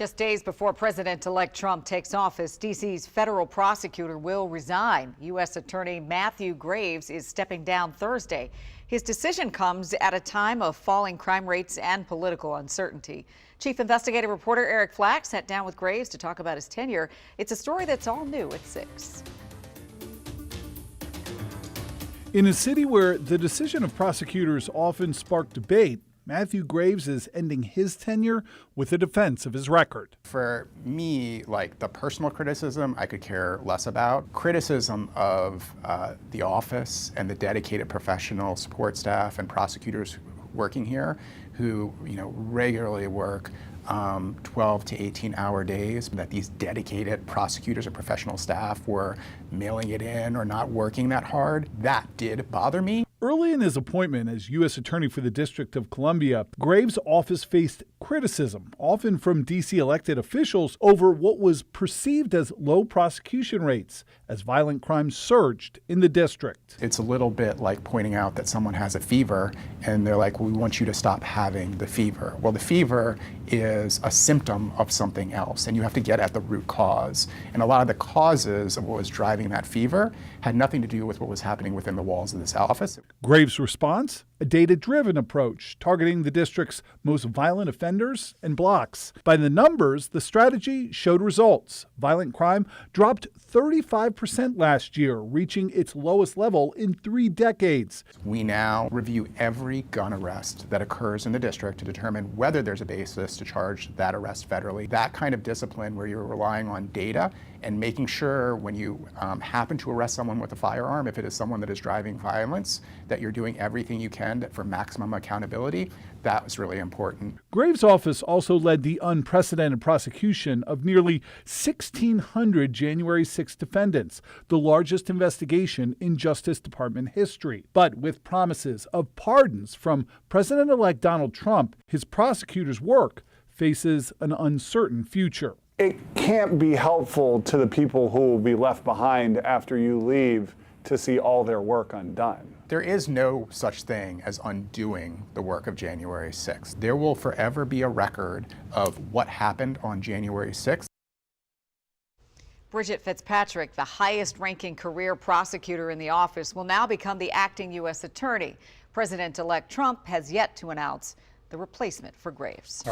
Just days before President-elect Trump takes office, D.C.'s federal prosecutor will resign. U.S. Attorney Matthew Graves is stepping down Thursday. His decision comes at a time of falling crime rates and political uncertainty. Chief investigative reporter Eric Flack sat down with Graves to talk about his tenure. It's a story that's all new at 6. In a city where the decision of prosecutors often sparked debate, Matthew Graves is ending his tenure with a defense of his record. For me, like the personal criticism, I could care less about. Criticism of the office and the dedicated professional support staff and prosecutors working here who, regularly work 12 to 18-hour days, that these dedicated prosecutors or professional staff were mailing it in or not working that hard, that did bother me. Early in his appointment as U.S. Attorney for the District of Columbia, Graves' office faced criticism, often from D.C. elected officials, over what was perceived as low prosecution rates as violent crimes surged in the district. It's a little bit like pointing out that someone has a fever and they're like, well, we want you to stop having the fever. Well, the fever is a symptom of something else, and you have to get at the root cause. And a lot of the causes of what was driving that fever had nothing to do with what was happening within the walls of this office. Graves' response? A data-driven approach, targeting the district's most violent offenders and blocks. By the numbers, the strategy showed results. Violent crime dropped 35% last year, reaching its lowest level in 3 decades. We now review every gun arrest that occurs in the district to determine whether there's a basis to charge that arrest federally. That kind of discipline where you're relying on data and making sure when you happen to arrest someone with a firearm, if it is someone that is driving violence, that you're doing everything you can for maximum accountability. That was really important. Graves' office also led the unprecedented prosecution of nearly 1,600 January 6 defendants, the largest investigation in Justice Department history. But with promises of pardons from President-elect Donald Trump, his prosecutor's work faces an uncertain future. It can't be helpful to the people who will be left behind after you leave to see all their work undone. There is no such thing as undoing the work of January 6th. There will forever be a record of what happened on January 6th. Bridget Fitzpatrick, the highest-ranking career prosecutor in the office, will now become the acting U.S. attorney. President-elect Trump has yet to announce the replacement for Graves.